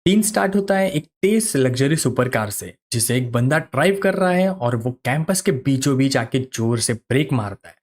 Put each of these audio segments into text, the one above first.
Scene start होता है एक तेज लग्जरी सुपर कार से जिसे एक बंदा ड्राइव कर रहा है और वो कैंपस के बीचों बीच आके जोर से ब्रेक मारता है।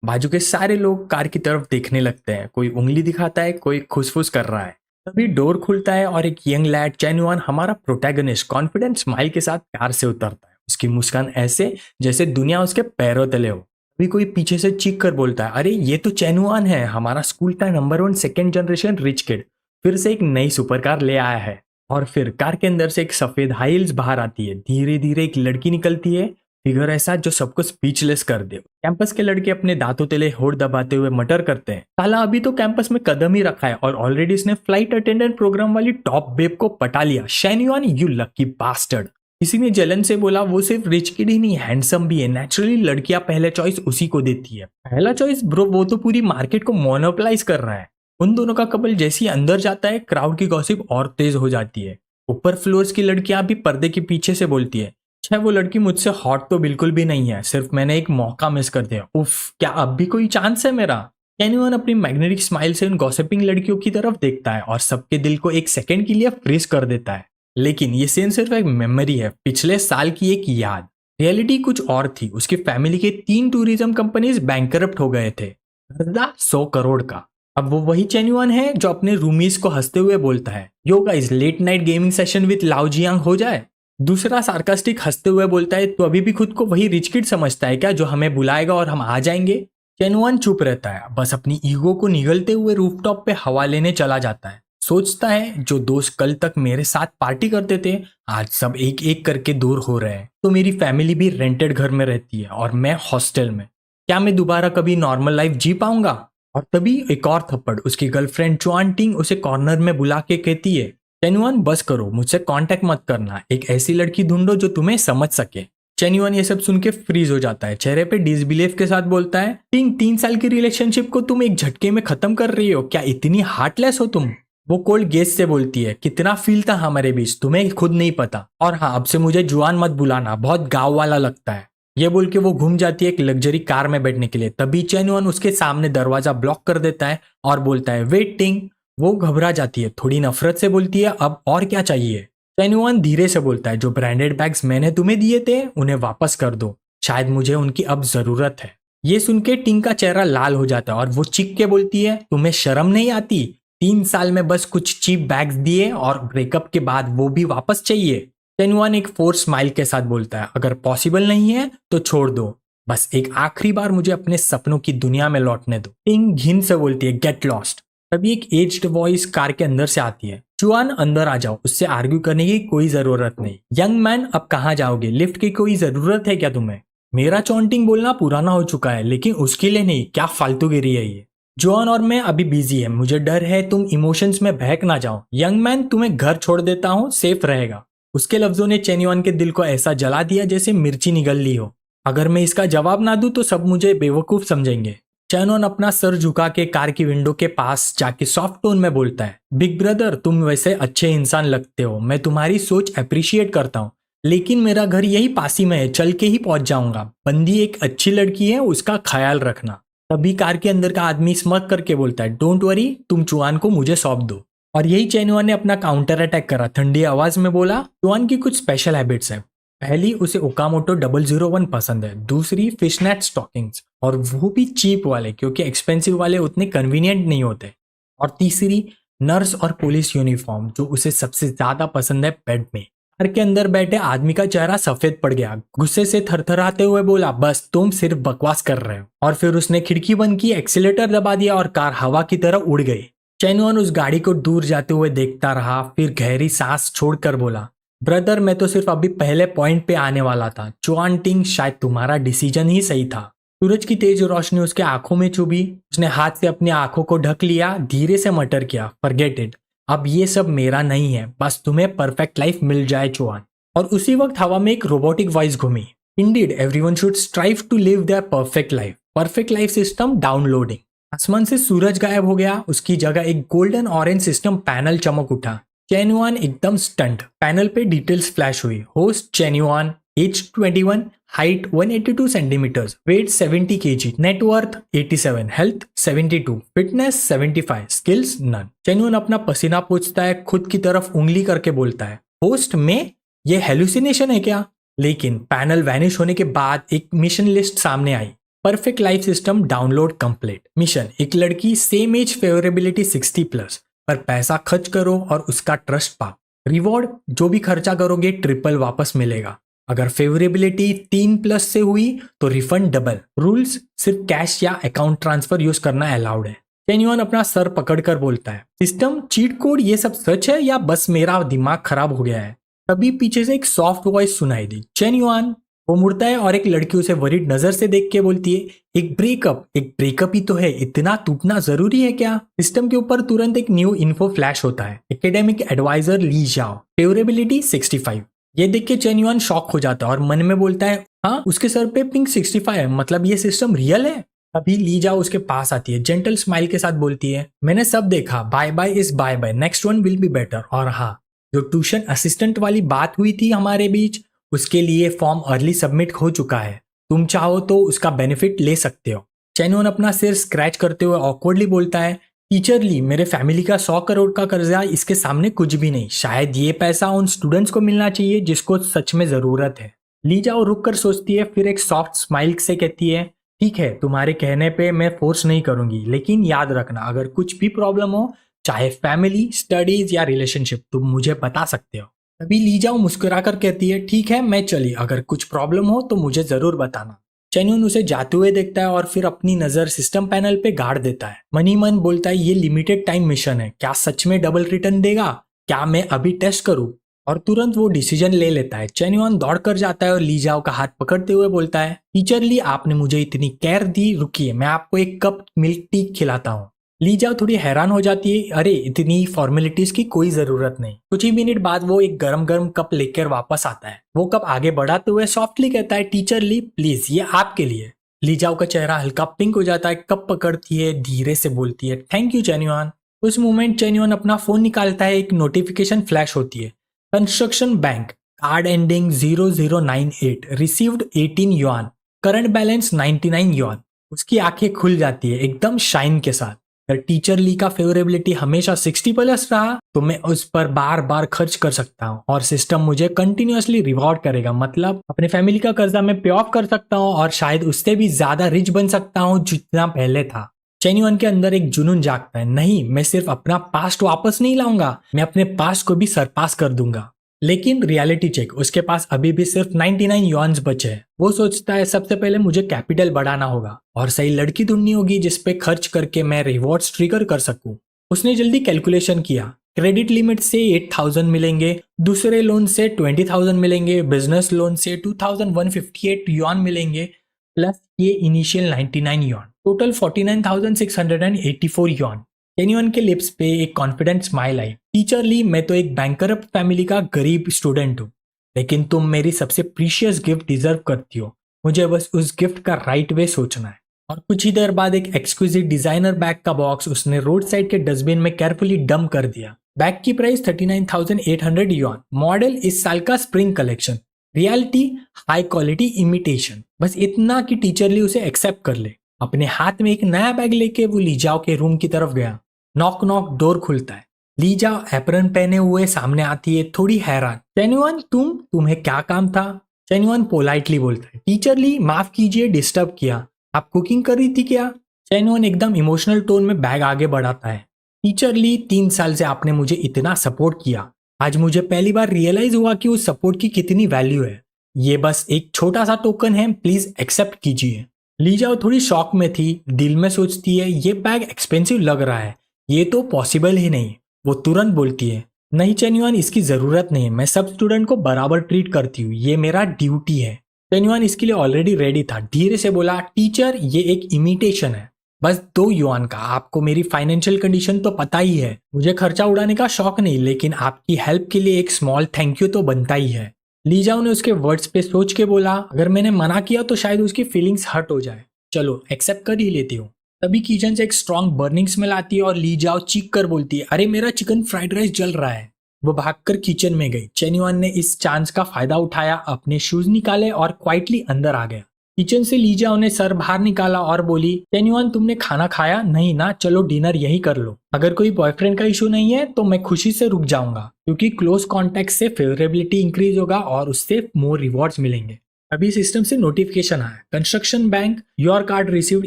बाजू के सारे लोग कार की तरफ देखने लगते हैं, कोई उंगली दिखाता है, कोई खुसफुस कर रहा है। तभी डोर खुलता है और एक यंग लैड चैनुआन, हमारा प्रोटैगनिस्ट, कॉन्फिडेंट स्माइल के साथ कार से उतरता है। उसकी मुस्कान ऐसे जैसे दुनिया उसके पैरों तले हो। अभी कोई पीछे से चीख कर बोलता है, अरे ये तो चैनुआन है, हमारा स्कूल का number 1 second generation rich kid, फिर से एक नई सुपर कार ले आया है। और फिर कार के अंदर से एक सफेद हाई हील्स बाहर आती है। धीरे धीरे एक लड़की निकलती है, फिगर ऐसा जो सबको स्पीचलेस कर दे। कैंपस के लड़के अपने दांतों तले होड़ दबाते हुए मटर करते हैं, साला अभी तो कैंपस में कदम ही रखा है और ऑलरेडी इसने फ्लाइट अटेंडेंट प्रोग्राम वाली टॉप बेब को पटा लिया। शैन्युआन, यू लकी बास्टर्ड। किसी ने जलन से बोला, वो सिर्फ रिच किड ही नहीं, हैंडसम भी है। नेचुरली लड़कियां पहले चॉइस उसी को देती है। पहला चॉइस ब्रो, वो तो पूरी मार्केट को मोनोपलाइज कर रहा है। उन दोनों का कपल जैसी अंदर जाता है, क्राउड की गॉसिप और तेज हो जाती है। ऊपर फ्लोर्स की लड़कियां भी पर्दे के पीछे से बोलती है, अच्छा वो लड़की मुझसे हॉट तो बिल्कुल भी नहीं है, सिर्फ मैंने एक मौका मिस कर दिया। उफ, क्या अब भी कोई चांस है मेरा? कैन्युअन अपनी मैग्नेटिक स्माइल से उन गॉसिपिंग लड़कियों की तरफ देखता है और सबके दिल को एक सेकंड के लिए फ्रीज कर देता है। लेकिन ये सीन सिर्फ एक मेमोरी है, पिछले साल की एक याद। रियलिटी कुछ और थी। उसकी फैमिली के 3 टूरिज्म कंपनीज बैंकरप्ट हो गए थे, 100 करोड़ का। अब वो वही चैन्युआन है जो अपने रूमीज को हंसते हुए बोलता है, yo guys, late night gaming session with Lao Jiang हो जाए। दूसरा सार्कास्टिक हंसते हुए बोलता है, तो अभी भी खुद को वही रिच किड समझता है क्या, जो हमें बुलाएगा और हम आ जाएंगे? चैन्युआन चुप रहता है, बस अपनी ईगो को निगलते हुए रूफटॉप पे हवा लेने चला जाता है। सोचता है, जो दोस्त कल तक मेरे साथ पार्टी करते थे, आज सब एक एक करके दूर हो रहे हैं। तो मेरी फैमिली भी रेंटेड घर में रहती है और मैं हॉस्टल में। क्या मैं दोबारा कभी नॉर्मल लाइफ जी पाऊंगा? और तभी एक और थप्पड़। उसकी गर्लफ्रेंड चुआन टिंग उसे कॉर्नर में बुला के कहती है, चैन्युआन बस करो, मुझसे कांटेक्ट मत करना, एक ऐसी लड़की ढूंढो जो तुम्हें समझ सके। चैन्युआन ये सब सुन के फ्रीज हो जाता है, चेहरे पे डिसबिलीफ के साथ बोलता है, टिंग, 3 साल की रिलेशनशिप को तुम एक झटके में खत्म कर रही हो, क्या इतनी हार्टलेस हो तुम? वो कोल्ड गेस से बोलती है, कितना फील था हमारे बीच तुम्हें खुद नहीं पता, और हाँ, अब से मुझे जुआन मत बुलाना, बहुत गाँव वाला लगता है। ये बोल के वो घूम जाती है एक लग्जरी कार में बैठने के लिए। तभी चैनुअन उसके सामने दरवाजा ब्लॉक कर देता है और बोलता है, वेटिंग। वो घबरा जाती है, थोड़ी नफरत से बोलती है, अब और क्या चाहिए? चैनुअन धीरे से बोलता है, जो ब्रांडेड बैग्स मैंने तुम्हें दिए थे उन्हें वापस कर दो, शायद मुझे उनकी अब जरूरत है। ये सुन के टिंग का चेहरा लाल हो जाता है और वो चीख के बोलती है, तुम्हें शर्म नहीं आती? 3 साल में बस कुछ चीप बैग्स दिए और ब्रेकअप के बाद वो भी वापस चाहिए? चैनुआन एक फोर्स स्माइल के साथ बोलता है, अगर पॉसिबल नहीं है तो छोड़ दो, बस एक आखिरी बार मुझे अपने सपनों की दुनिया में लौटने दो। टिंग घिन से बोलती है, गेट लॉस्ट। तभी एक एज्ड वॉइस कार के अंदर से आती है, चुआन अंदर आ जाओ, उससे आर्ग्यू करने की कोई जरूरत नहीं। यंग मैन, अब कहाँ जाओगे? लिफ्ट की कोई जरूरत है क्या तुम्हें? मेरा चॉन्टिंग बोलना पुराना हो चुका है, लेकिन उसके लिए नहीं, क्या फालतूगिरी है ये। जॉन और मैं अभी बिजी है, मुझे डर है तुम इमोशंस में बहक ना जाओ। यंग मैन, तुम्हें घर छोड़ देता हूँ, सेफ रहेगा। उसके लफ्जों ने चैन्युआन के दिल को ऐसा जला दिया जैसे मिर्ची निगल ली हो। अगर मैं इसका जवाब ना दूं तो सब मुझे बेवकूफ समझेंगे। चैनुआन अपना सर झुका के कार की विंडो के पास जाके सॉफ्ट टोन में बोलता है, बिग ब्रदर, तुम वैसे अच्छे इंसान लगते हो, मैं तुम्हारी सोच अप्रिशिएट करता हूँ, लेकिन मेरा घर यही पास ही में है, चल के ही पहुंच जाऊंगा। बंदी एक अच्छी लड़की है, उसका ख्याल रखना। तभी कार के अंदर का आदमी स्मक करके बोलता है, डोंट वरी, तुम चुआन को मुझे सौंप दो। और यही चैनुआन ने अपना काउंटर अटैक करा, ठंडी आवाज में बोला, चुआन की कुछ स्पेशल हैबिट्स हैं। पहली, उसे ओकामोटो 001 पसंद है। दूसरी, फिशनेट स्टॉकिंग्स, और वो भी चीप वाले, क्योंकि एक्सपेंसिव वाले उतने कन्वीनियंट नहीं होते। और तीसरी, नर्स और पुलिस यूनिफॉर्म, जो उसे सबसे ज्यादा पसंद है बेड में। कार के अंदर बैठे आदमी का चेहरा सफेद पड़ गया, गुस्से से थरथराते हुए बोला, बस तुम सिर्फ बकवास कर रहे हो। और फिर उसने खिड़की बंद की, एक्सीलेटर दबा दिया और कार हवा की तरह उड़ गई। चैनुआन उस गाड़ी को दूर जाते हुए देखता रहा, फिर गहरी सांस छोड़कर बोला, ब्रदर, मैं तो सिर्फ अभी पहले पॉइंट पे आने वाला था। चुआन टिंग, शायद तुम्हारा डिसीजन ही सही था। सूरज की तेज रोशनी उसके आंखों में चुभी, उसने हाथ से अपनी आंखों को ढक लिया, धीरे से मटर किया, फॉरगेट इट, अब ये सब मेरा नहीं है, बस तुम्हें परफेक्ट लाइफ मिल जाए चुआन। और उसी वक्त हवा में एक रोबोटिक वॉइस घूमी, indeed everyone should strive to live their perfect life system downloading. आसमान से सूरज गायब हो गया, उसकी जगह एक गोल्डन ऑरेंज सिस्टम पैनल चमक उठा। चैनुआन एकदम स्टंट। पैनल पे डिटेल्स फ्लैश हुई, host Chenyuan, age 21, height 182 centimetres, weight 70 kg, net worth 87, health 72, fitness 75, skills none. Chenyuan अपना पसीना पोंछता है, खुद की तरफ उंगली करके बोलता है, होस्ट में ये हेलुसिनेशन है क्या? लेकिन पैनल वैनिश होने के बाद एक मिशन लिस्ट सामने आई। Perfect life system download complete. Mission, एक लड़की, सेम एज, फेवरेबिलिटी 60+, पर पैसा खर्च करो और उसका ट्रस्ट पाओ। रिवॉर्ड, जो भी खर्चा करोगे ट्रिपल वापस मिलेगा। अगर फेवरेबिलिटी 3+ से हुई तो रिफंड डबल। रूल्स, सिर्फ कैश या अकाउंट ट्रांसफर यूज करना अलाउड है। चेन्युन अपना सर पकड़कर बोलता है, सिस्टम, चीट कोड, ये सब सच है या बस मेरा दिमाग खराब हो गया है? तभी पीछे से एक सॉफ्ट वॉइस सुनाई दी, चेन्युन। वो मुड़ता है और एक लड़की उसे वरीड नजर से देख के बोलती है, एक ब्रेकअप ही तो है, इतना टूटना जरूरी है क्या? सिस्टम के ऊपर तुरंत एक न्यू इन्फो फ्लैश होता है, एकेडमिक एडवाइजर ली जाओ, फेवरेबिलिटी 65। ये देख के चेन्युन शॉक हो जाता है और मन में बोलता है, हाँ उसके सर पे पिंक 65 है, मतलब ये सिस्टम रियल है। अभी ली जाओ उसके पास आती है, जेंटल स्माइल के साथ बोलती है, मैंने सब देखा, bye bye is bye bye, next one will be better. और हाँ, जो ट्यूशन असिस्टेंट वाली बात हुई थी हमारे बीच, उसके लिए फॉर्म अर्ली सबमिट हो चुका है, तुम चाहो तो उसका बेनिफिट ले सकते हो। चेन्युन अपना सिर स्क्रैच करते हुए ऑकवर्डली बोलता है, टीचर ली, मेरे फैमिली का 100 करोड़ का कर्जा इसके सामने कुछ भी नहीं। शायद ये पैसा उन स्टूडेंट्स को मिलना चाहिए जिसको सच में जरूरत है। ली जाओ रुक कर सोचती है, फिर एक सॉफ्ट स्माइल से कहती है, ठीक है, तुम्हारे कहने पे मैं फोर्स नहीं करूंगी, लेकिन याद रखना अगर कुछ भी प्रॉब्लम हो, चाहे फैमिली, स्टडीज या रिलेशनशिप, तुम मुझे बता सकते हो। तभी ली जाओ मुस्कुराकर कहती है, ठीक है मैं चली, अगर कुछ प्रॉब्लम हो तो मुझे जरूर बताना। चेन्युन उसे जाते हुए देखता है और फिर अपनी नजर सिस्टम पैनल पे गाड़ देता है। मनी मन बोलता है, ये लिमिटेड टाइम मिशन है, क्या सच में डबल रिटर्न देगा? क्या मैं अभी टेस्ट करूं? और तुरंत वो डिसीजन ले लेता है। चेन्युन दौड़कर जाता है और ली जाओ का हाथ पकड़ते हुए बोलता है, टीचर ली, आपने मुझे इतनी केयर दी, रुकिए मैं आपको एक कप मिल्क टी खिलाता हूँ। ली जाओ थोड़ी हैरान हो जाती है, अरे इतनी फॉर्मेलिटीज की कोई जरूरत नहीं। कुछ ही मिनट बाद वो एक गरम गरम कप लेकर वापस आता है। वो कप आगे बढ़ाते हुए सॉफ्टली कहता है, टीचर ली प्लीज, ये आपके लिए। ली जाओ का चेहरा हल्का पिंक हो जाता है, कप पकड़ती है, धीरे से बोलती है, थैंक यू चेन्युन। उस मोमेंट चेन्युन अपना फोन निकालता है, एक नोटिफिकेशन फ्लैश होती है, construction bank, card ending 0098, received 18 yuan, current balance 99 yuan. उसकी आंखें खुल जाती है एकदम शाइन के साथ। अगर टीचर ली का फेवरेबिलिटी हमेशा 60+ रहा तो मैं उस पर बार बार खर्च कर सकता हूँ और सिस्टम मुझे कंटिन्यूअसली रिवॉर्ड करेगा, मतलब अपने फैमिली का कर्जा मैं पे ऑफ कर सकता हूँ और शायद उससे भी ज्यादा रिच बन सकता हूँ जितना पहले था। चेन्युन के अंदर एक जुनून जागता है, नहीं मैं सिर्फ अपना पास्ट वापस नहीं लाऊंगा, मैं अपने पास्ट को भी सरपास कर दूंगा। लेकिन रियलिटी चेक, उसके पास अभी भी सिर्फ 99 युआन्स बचे हैं। वो सोचता है सबसे पहले मुझे कैपिटल बढ़ाना होगा और सही लड़की ढूंढनी होगी जिसपे खर्च करके मैं रिवॉर्ड्स ट्रिगर कर सकूं। उसने जल्दी कैलकुलेशन किया, क्रेडिट लिमिट से 8000 मिलेंगे, दूसरे लोन से 20,000 मिलेंगे, बिजनेस लोन से 2158 युआन मिलेंगे, प्लस ये इनिशियल 99 युआन, टोटल 49,684 युआन। चेन्युन के लिप्स पे एक कॉन्फिडेंट स्माइल आई, टीचर ली, मैं तो एक बैंकरप्ट फैमिली का गरीब स्टूडेंट हूँ, लेकिन तुम मेरी सबसे प्रीशियस गिफ्ट डिजर्व करती हो, मुझे बस उस गिफ्ट का राइट वे सोचना है। और कुछ ही देर बाद एक एक्सक्लूसिव डिजाइनर बैग का बॉक्स उसने रोड साइड के डस्टबिन में केयरफुली डंप कर दिया। बैग की प्राइस 39,800 युआन, मॉडल इस साल का spring collection, reality high quality imitation. बस इतना कि टीचर ली उसे एक्सेप्ट कर ले। अपने हाथ में एक नया बैग लेके वो ली जाओ के रूम की तरफ गया। नॉक नॉक, डोर खुलता है। ली जाओ एप्रन पहने हुए सामने आती है, थोड़ी हैरान, चेन्युन तुम्हें क्या काम था? चेन्युन पोलाइटली बोलता है, टीचर ली माफ कीजिए डिस्टर्ब किया, आप कुकिंग कर रही थी क्या? चेन्युन एकदम इमोशनल टोन में बैग आगे बढ़ाता है, टीचर ली 3 साल से आपने मुझे इतना सपोर्ट किया, आज मुझे पहली बार रियलाइज हुआ कि उस सपोर्ट की कितनी वैल्यू है। ये बस एक छोटा सा टोकन है, प्लीज एक्सेप्ट कीजिए। ली जाओ थोड़ी शॉक में थी, दिल में सोचती है ये बैग एक्सपेंसिव लग रहा है, ये तो पॉसिबल ही नहीं। वो तुरंत बोलती है, नहीं चेन्युन इसकी जरूरत नहीं है, मैं सब स्टूडेंट को बराबर ट्रीट करती हूँ, ये मेरा ड्यूटी है। चेन्युन इसके लिए ऑलरेडी रेडी था, धीरे से बोला, टीचर ये एक इमिटेशन है, बस 2 युआन का, आपको मेरी फाइनेंशियल कंडीशन तो पता ही है, मुझे खर्चा उड़ाने का शौक नहीं, लेकिन आपकी हेल्प के लिए एक स्मॉल थैंक यू तो बनता ही है। ली जाओ ने उसके वर्ड्स पे सोच के बोला, अगर मैंने मना किया तो शायद उसकी फीलिंग्स हर्ट हो जाए, चलो एक्सेप्ट कर ही लेती हूँ। तभी किचन से एक स्ट्रॉन्ग बर्निंग स्मेल आती है और ली जाओ चीख कर बोलती है, अरे मेरा चिकन फ्राइड राइस जल रहा है। वो भागकर किचन में गई। चेन्युआन ने इस चांस का फायदा उठाया, अपने शूज निकाले और क्वाइटली अंदर आ गया। किचन से लीजाओ ने सर बाहर निकाला और बोली, चेन्युआन तुमने खाना खाया नहीं ना, चलो डिनर यही कर लो। अगर कोई बॉयफ्रेंड का इशू नहीं है तो मैं खुशी से रुक जाऊंगा, क्योंकि क्लोज कॉन्टेक्ट से फेवरेबिलिटी इंक्रीज होगा और उससे मोर रिवॉर्ड्स मिलेंगे। अभी सिस्टम से नोटिफिकेशन आया, construction bank, your card received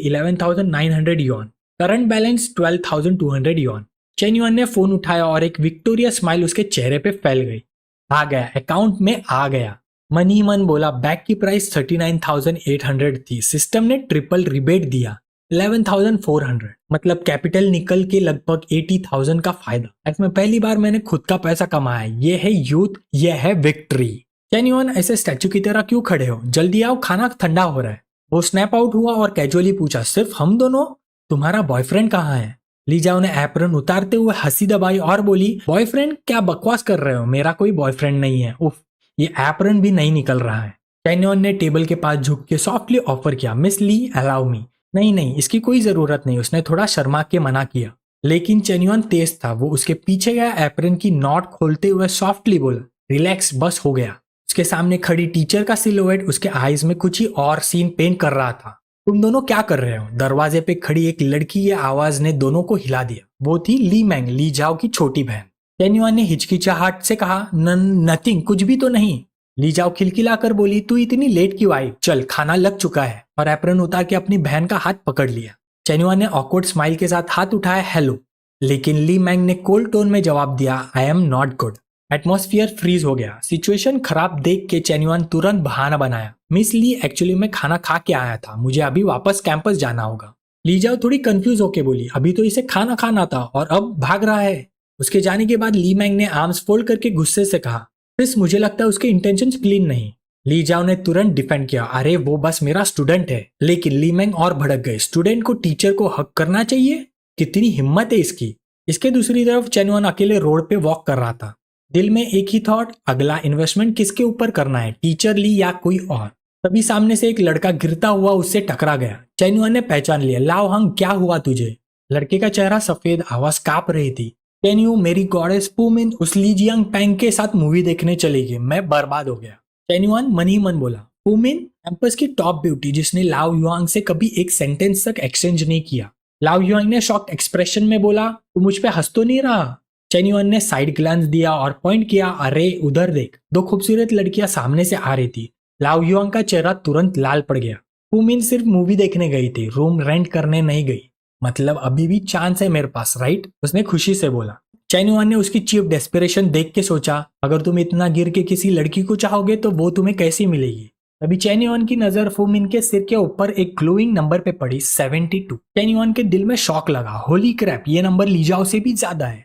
11,900 yuan, current balance 12,200 yuan. Chenyuan ने फोन उठाया और एक विक्टोरिया स्माइल उसके चेहरे पे फैल गई। आ गया, अकाउंट में आ गया। मन ही मन बोला, बैग की प्राइस 39,800 थी, सिस्टम ने ट्रिपल रिबेट दिया 11,400, मतलब कैपिटल निकल के लगभग 80,000 का फायदा। लाइफ में पहली बार मैंने खुद का पैसा कमाया। ये है यूथ, ये है विक्ट्री। चेन्युआन ऐसे स्टैचू की तरह क्यों खड़े हो, जल्दी आओ, खाना ठंडा हो रहा है। वो स्नैप आउट हुआ और कैजुअली पूछा, सिर्फ हम दोनों? तुम्हारा बॉयफ्रेंड कहाँ है? लीजाओ ने एप्रन उतारते हुए हंसी दबाई और बोली, बॉयफ्रेंड? क्या बकवास कर रहे हो, मेरा कोई बॉयफ्रेंड नहीं है। उफ, ये एप्रन भी नहीं निकल रहा है। चेन्युआन ने टेबल के पास झुक के सॉफ्टली ऑफर किया, मिस ली अलाउ मी। नहीं नहीं, इसकी कोई जरूरत नहीं, उसने थोड़ा शर्मा के मना किया। लेकिन चेन्युआन तेज था, वो उसके पीछे गया, एप्रन की नॉट खोलते हुए सॉफ्टली बोला, रिलैक्स, बस हो गया। उसके सामने खड़ी टीचर का सिलोएट उसके आईज में कुछ ही और सीन पेंट कर रहा था। तुम दोनों क्या कर रहे हो? दरवाजे पे खड़ी एक लड़की की आवाज ने दोनों को हिला दिया। वो थी ली मैंग, ली जाओ की छोटी बहन। चेन्युआन ने हिचकिचाहट से कहा, नथिंग, कुछ भी तो नहीं। ली जाओ खिलखिलाकर बोली, तू इतनी लेट क्यों आई? चल, खाना लग चुका है। और एप्रन उतार के अपनी बहन का हाथ पकड़ लिया। चेन्युआन ने ऑकवर्ड स्माइल के साथ हाथ उठाया, हेलो। लेकिन ली मैंग ने कोल्ड टोन में जवाब दिया, I am not good. Atmosphere freeze हो गया। सिचुएशन खराब देख के चेन्युआन तुरंत बहाना बनाया, मिस ली, एक्चुअली मैं खाना खा के आया था, मुझे अभी वापस कैंपस जाना होगा। ली जाओ थोड़ी कंफ्यूज होके बोली, अभी तो इसे खाना खाना था और अब भाग रहा है। उसके जाने के बाद ली मैंग ने आर्म्स फोल्ड करके गुस्से से कहा, क्रिस मुझे लगता है उसके इंटेंशंस क्लीन नहीं। ली जाओ ने तुरंत डिफेंड किया, अरे वो बस मेरा स्टूडेंट है। लेकिन ली मैंग और भड़क गए, स्टूडेंट को टीचर को हक करना चाहिए? कितनी हिम्मत है इसकी। इसके दूसरी तरफ चेन्युआन अकेले रोड पे वॉक कर रहा था। दिल में एक ही थॉट, अगला इन्वेस्टमेंट किसके ऊपर करना है, टीचर ली या कोई और। तभी सामने से एक लड़का गिरता हुआ उससे टकरा गया। चेन्युआन ने पहचान लिया, लाओ हंग, क्या हुआ तुझे? लड़के का चेहरा सफेद, आवाज कांप रही थी, कैन यू मेरी गॉडेस पुमिन उस ली जियांग पैंग के साथ मूवी देखने चली गई, मैं बर्बाद हो गया। चेन्युआन मन ही मन बोला, पुमिन कैंपस की टॉप ब्यूटी जिसने लाओ युआंग से कभी एक सेंटेंस तक एक्सचेंज नहीं किया। लाओ युआंग ने शॉक्ड एक्सप्रेशन में बोला, तू मुझ पे हंस तो नहीं रहा? चेन्युआन ने साइड ग्लांस दिया और पॉइंट किया, अरे उधर देख। दो खूबसूरत लड़कियां सामने से आ रही थी। लाओ युआंग का चेहरा तुरंत लाल पड़ गया। पुमिन सिर्फ मूवी देखने गई थी, रूम रेंट करने नहीं गई। मतलब अभी भी चांस है मेरे पास, राइट? उसने खुशी से बोला। चेन्युआन ने उसकी चीप डेस्पिरेशन देख के सोचा, अगर तुम इतना गिर के किसी लड़की को चाहोगे तो वो तुम्हें कैसी मिलेगी? तभी चेन्युआन की नजर फुमिन के सिर के ऊपर एक ग्लोइंग नंबर पे पड़ी, 72। चेन्युआन के दिल में शॉक लगा, होली क्रैप, ये नंबर लीजाओ से भी ज्यादा है।